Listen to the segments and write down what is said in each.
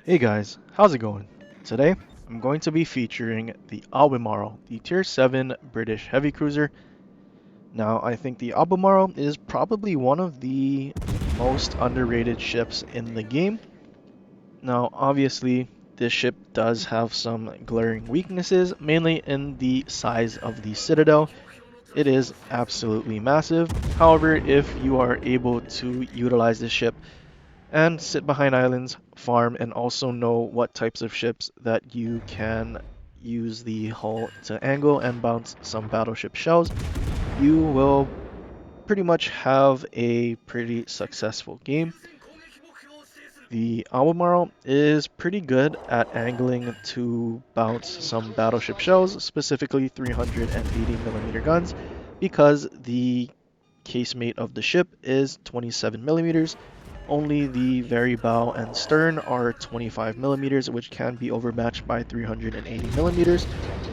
Hey guys, how's it going? Today, I'm going to be featuring the Albemarle, the Tier 7 British heavy cruiser. Now, I think the Albemarle is probably one of the most underrated ships in the game. Now, obviously, this ship does have some glaring weaknesses, mainly in the size of the citadel. It is absolutely massive. However, if you are able to utilize this ship and sit behind islands, farm, and also know what types of ships that you can use the hull to angle and bounce some battleship shells, you will pretty much have a pretty successful game. The Albemarle is pretty good at angling to bounce some battleship shells, specifically 380mm guns, because the casemate of the ship is 27mm. Only the very bow and stern are 25mm, which can be overmatched by 380mm.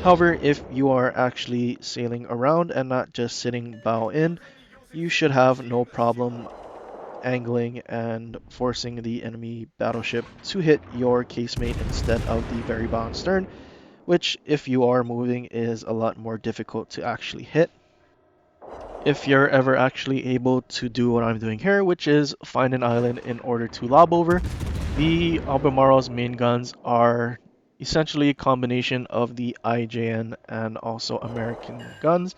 However, if you are actually sailing around and not just sitting bow in, you should have no problem angling and forcing the enemy battleship to hit your casemate instead of the very bow and stern, which, if you are moving, is a lot more difficult to actually hit. If you're ever actually able to do what I'm doing here, which is find an island in order to lob over, the Albemarle's main guns are essentially a combination of the IJN and also American guns.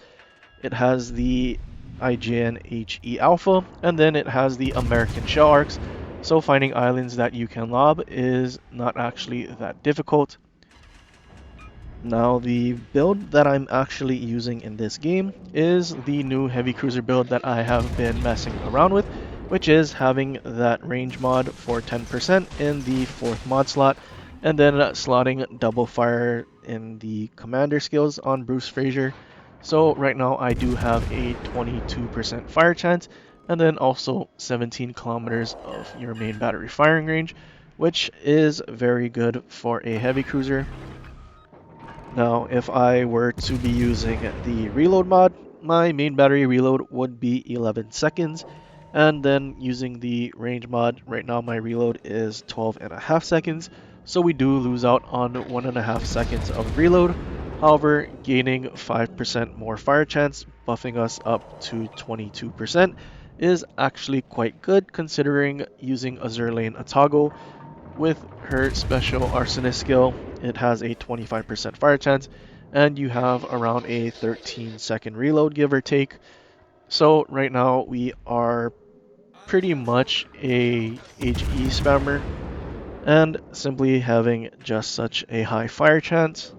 It has the IJN HE Alpha, and then it has the American shell arcs, so finding islands that you can lob is not actually that difficult. Now, the build that I'm actually using in this game is the new heavy cruiser build that I have been messing around with, which is having that range mod for 10% in the 4th mod slot, and then slotting double fire in the commander skills on Bruce Fraser. So right now I do have a 22% fire chance, and then also 17 kilometers of your main battery firing range, which is very good for a heavy cruiser. Now, if I were to be using the reload mod, my main battery reload would be 11 seconds. And then using the range mod, right now my reload is 12.5 seconds. So we do lose out on 1.5 seconds of reload. However, gaining 5% more fire chance, buffing us up to 22%, is actually quite good considering using Azur Lane Atago with her special arsonist skill. It has a 25% fire chance, and you have around a 13-second reload, give or take. So right now we are pretty much a HE spammer, and simply having just such a high fire chance.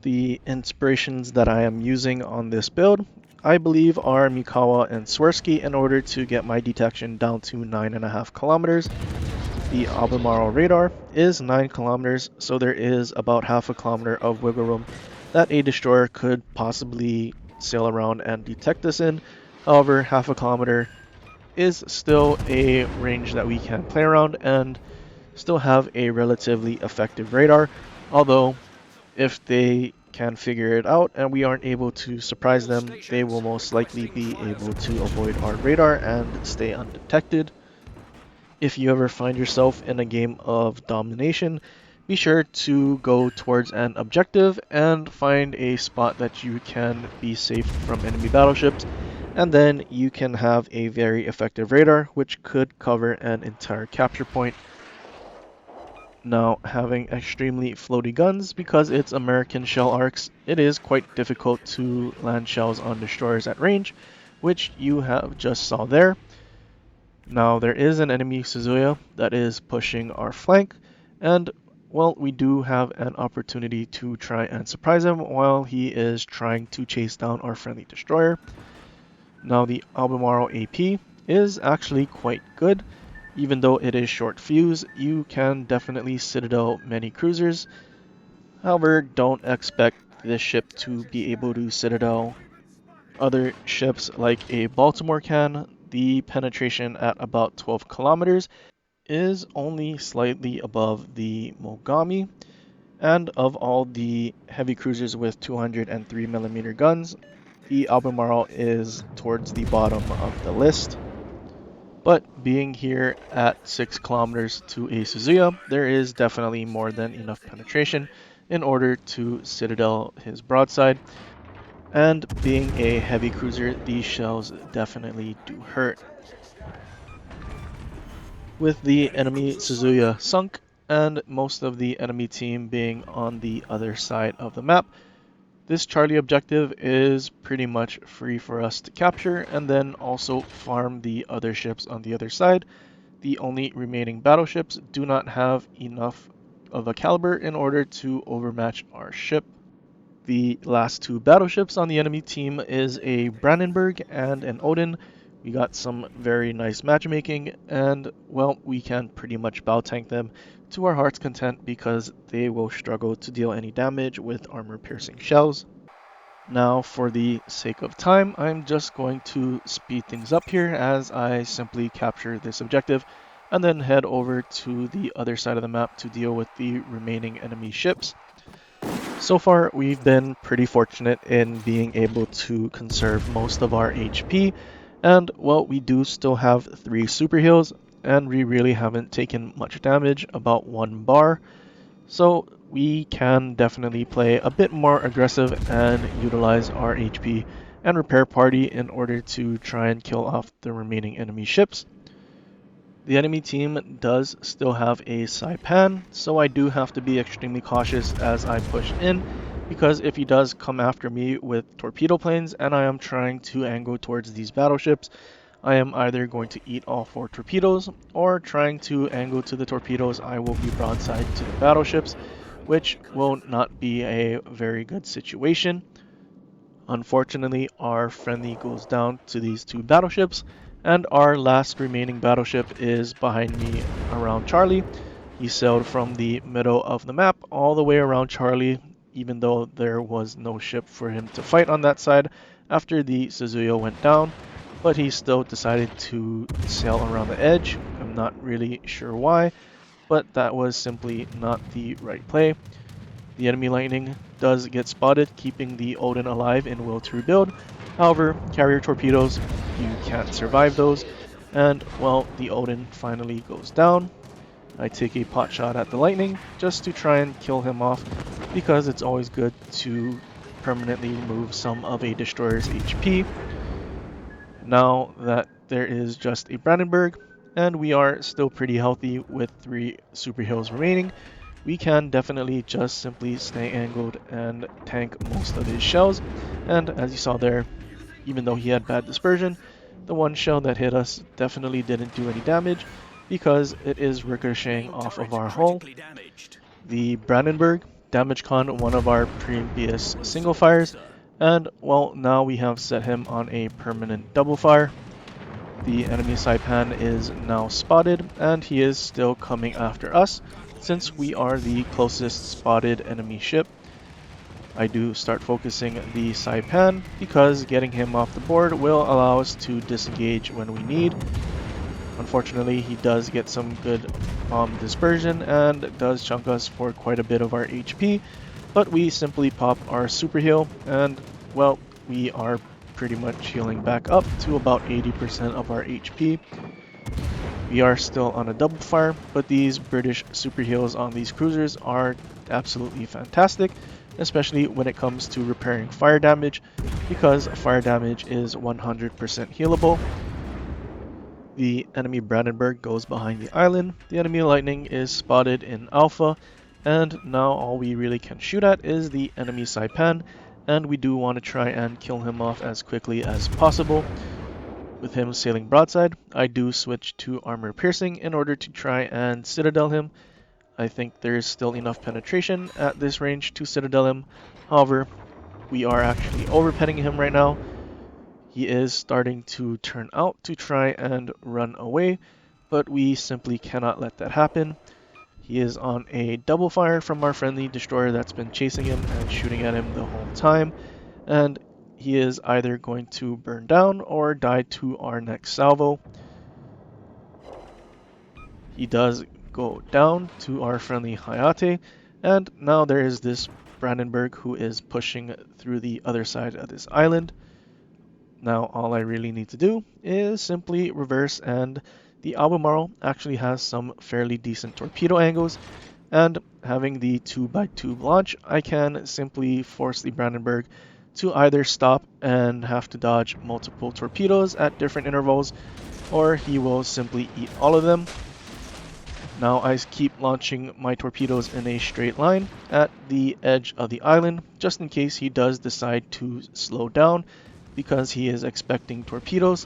The inspirations that I am using on this build, I believe, are Mikawa and Swirsky in order to get my detection down to 9.5 kilometers. The Albemarle radar is 9 kilometers, so there is about half a kilometer of wiggle room that a destroyer could possibly sail around and detect us in. However, half a kilometer is still a range that we can play around and still have a relatively effective radar. Although, if they can figure it out and we aren't able to surprise them, they will most likely be able to avoid our radar and stay undetected. If you ever find yourself in a game of domination, be sure to go towards an objective and find a spot that you can be safe from enemy battleships, and then you can have a very effective radar which could cover an entire capture point. Now, having extremely floaty guns, because it's American shell arcs, it is quite difficult to land shells on destroyers at range, which you have just saw there. Now, there is an enemy Suzuya that is pushing our flank, and, well, we do have an opportunity to try and surprise him while he is trying to chase down our friendly destroyer. Now, the Albemarle AP is actually quite good. Even though it is short fuse, you can definitely citadel many cruisers. However, don't expect this ship to be able to citadel other ships like a Baltimore can. The penetration at about 12 kilometers is only slightly above the Mogami, and of all the heavy cruisers with 203mm guns, the Albemarle is towards the bottom of the list. But being here at 6 kilometers to a Suzuya, there is definitely more than enough penetration in order to citadel his broadside. And being a heavy cruiser, these shells definitely do hurt. With the enemy Suzuya sunk and most of the enemy team being on the other side of the map, this Charlie objective is pretty much free for us to capture and then also farm the other ships on the other side. The only remaining battleships do not have enough of a caliber in order to overmatch our ship. The last two battleships on the enemy team is a Brandenburg and an Odin. We got some very nice matchmaking, and well, we can pretty much bow tank them to our heart's content because they will struggle to deal any damage with armor-piercing shells. Now, for the sake of time, I'm just going to speed things up here as I simply capture this objective and then head over to the other side of the map to deal with the remaining enemy ships. So far, we've been pretty fortunate in being able to conserve most of our HP, and well, we do still have 3 super heals, and we really haven't taken much damage, about 1 bar, so we can definitely play a bit more aggressive and utilize our HP and repair party in order to try and kill off the remaining enemy ships. The enemy team does still have a Saipan, so I do have to be extremely cautious as I push in, because if he does come after me with torpedo planes and I am trying to angle towards these battleships, I am either going to eat all 4 torpedoes, or trying to angle to the torpedoes I will be broadside to the battleships, which will not be a very good situation. Unfortunately, our friendly goes down to these 2 battleships, and our last remaining battleship is behind me around Charlie. He sailed from the middle of the map all the way around Charlie, even though there was no ship for him to fight on that side after the Suzuya went down, but he still decided to sail around the edge. I'm not really sure why, but that was simply not the right play. The enemy lightning does get spotted, keeping the Odin alive in will to rebuild. However, carrier torpedoes, you can't survive those, and well, the Odin finally goes down. I take a pot shot at the lightning just to try and kill him off, because it's always good to permanently remove some of a destroyer's HP. Now that there is just a Brandenburg, and we are still pretty healthy with 3 super heals remaining, we can definitely just simply stay angled and tank most of his shells. And as you saw there, even though he had bad dispersion, the one shell that hit us definitely didn't do any damage because it is ricocheting off of our hull. The Brandenburg damage con one of our previous single fires, and well, now we have set him on a permanent double fire. The enemy Saipan is now spotted, and he is still coming after us, since we are the closest spotted enemy ship. I do start focusing the Saipan, because getting him off the board will allow us to disengage when we need. Unfortunately, he does get some good bomb dispersion, and does chunk us for quite a bit of our HP, but we simply pop our super heal, and well, we are pretty much healing back up to about 80% of our HP. We are still on a double fire, but these British super heals on these cruisers are absolutely fantastic, especially when it comes to repairing fire damage, because fire damage is 100% healable. The enemy Brandenburg goes behind the island, the enemy lightning is spotted in Alpha, and now all we really can shoot at is the enemy Saipan, and we do want to try and kill him off as quickly as possible. With him sailing broadside, I do switch to armor piercing in order to try and citadel him. I think there is still enough penetration at this range to citadel him. However, we are actually overpetting him right now. He is starting to turn out to try and run away, but we simply cannot let that happen. He is on a double fire from our friendly destroyer that's been chasing him and shooting at him the whole time, and he is either going to burn down or die to our next salvo. He does go down to our friendly Hayate, and now there is this Brandenburg who is pushing through the other side of this island. Now all I really need to do is simply reverse, and the Albemarle actually has some fairly decent torpedo angles, and having the 2x2 launch, I can simply force the Brandenburg to either stop and have to dodge multiple torpedoes at different intervals, or he will simply eat all of them. Now I keep launching my torpedoes in a straight line at the edge of the island, just in case he does decide to slow down because he is expecting torpedoes.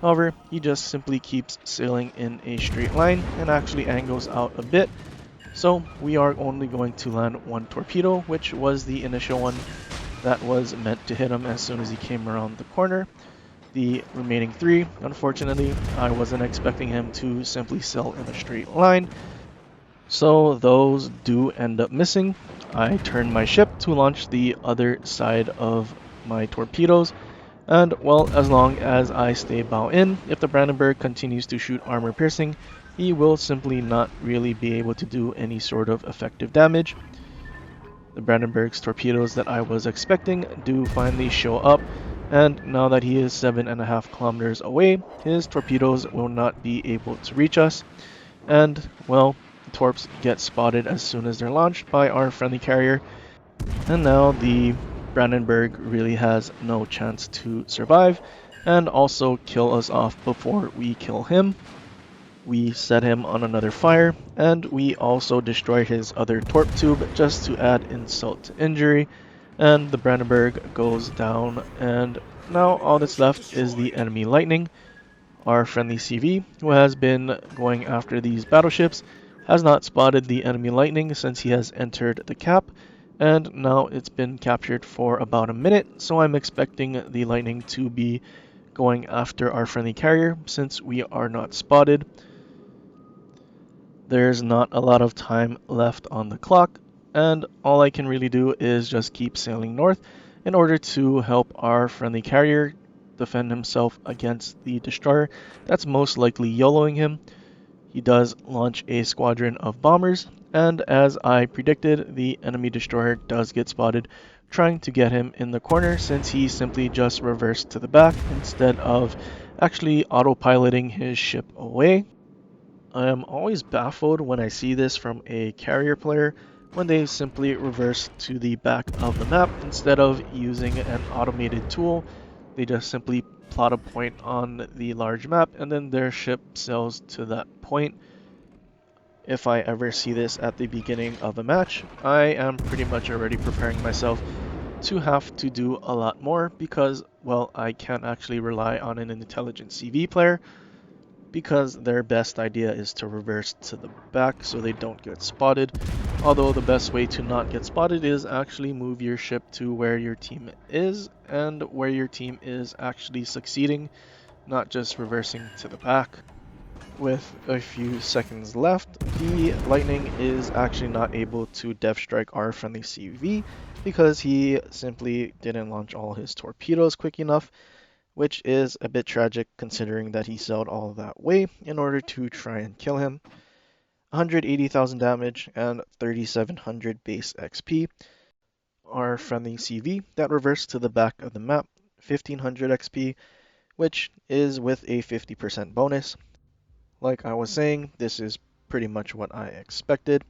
However, he just simply keeps sailing in a straight line and actually angles out a bit. So we are only going to land one torpedo, which was the initial one that was meant to hit him as soon as he came around the corner. The remaining three, unfortunately, I wasn't expecting him to simply sail in a straight line, so those do end up missing. I turn my ship to launch the other side of my torpedoes, and well, as long as I stay bow in, if the Brandenburg continues to shoot armor piercing, he will simply not really be able to do any sort of effective damage. The Brandenburg's torpedoes that I was expecting do finally show up, and now that he is 7.5 kilometers away, his torpedoes will not be able to reach us. And, well, the torps get spotted as soon as they're launched by our friendly carrier, and now the Brandenburg really has no chance to survive and also kill us off before we kill him. We set him on another fire, and we also destroy his other torp tube just to add insult to injury, and the Brandenburg goes down, and now all that's left is the enemy lightning. Our friendly CV, who has been going after these battleships, has not spotted the enemy lightning since he has entered the cap, and now it's been captured for about a minute, so I'm expecting the lightning to be going after our friendly carrier since we are not spotted. There's not a lot of time left on the clock, and all I can really do is just keep sailing north in order to help our friendly carrier defend himself against the destroyer that's most likely YOLOing him. He does launch a squadron of bombers, and as I predicted, the enemy destroyer does get spotted trying to get him in the corner since he simply just reversed to the back instead of actually autopiloting his ship away. I am always baffled when I see this from a carrier player when they simply reverse to the back of the map instead of using an automated tool. They just simply plot a point on the large map and then their ship sails to that point. If I ever see this at the beginning of a match, I am pretty much already preparing myself to have to do a lot more because, well, I can't actually rely on an intelligent CV player because their best idea is to reverse to the back so they don't get spotted. Although the best way to not get spotted is actually move your ship to where your team is and where your team is actually succeeding, not just reversing to the back. With a few seconds left, the Lightning is actually not able to depth strike our friendly CV because he simply didn't launch all his torpedoes quick enough, which is a bit tragic considering that he sailed all that way in order to try and kill him. 180,000 damage and 3,700 base XP. Our friendly CV that reversed to the back of the map, 1,500 XP, which is with a 50% bonus. Like I was saying, this is pretty much what I expected.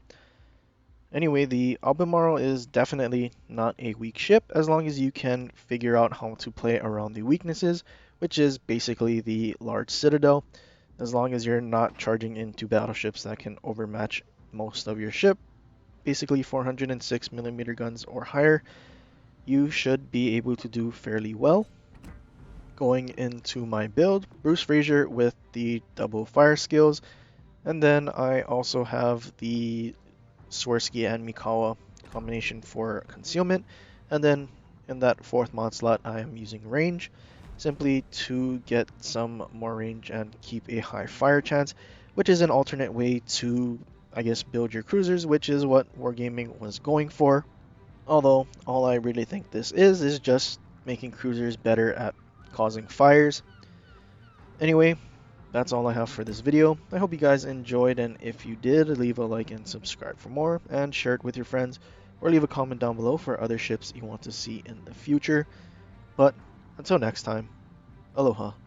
Anyway, the Albemarle is definitely not a weak ship as long as you can figure out how to play around the weaknesses, which is basically the large citadel. As long as you're not charging into battleships that can overmatch most of your ship, basically 406mm guns or higher, you should be able to do fairly well. Going into my build, Bruce Fraser with the double fire skills, and then I also have the Swirsky and Mikawa combination for concealment, and then in that fourth mod slot I am using range simply to get some more range and keep a high fire chance, which is an alternate way to, I guess, build your cruisers, which is what Wargaming was going for. Although all I really think this is just making cruisers better at causing fires. Anyway, that's all I have for this video. I hope you guys enjoyed, and if you did, leave a like and subscribe for more, and share it with your friends, or leave a comment down below for other ships you want to see in the future. But until next time. Aloha.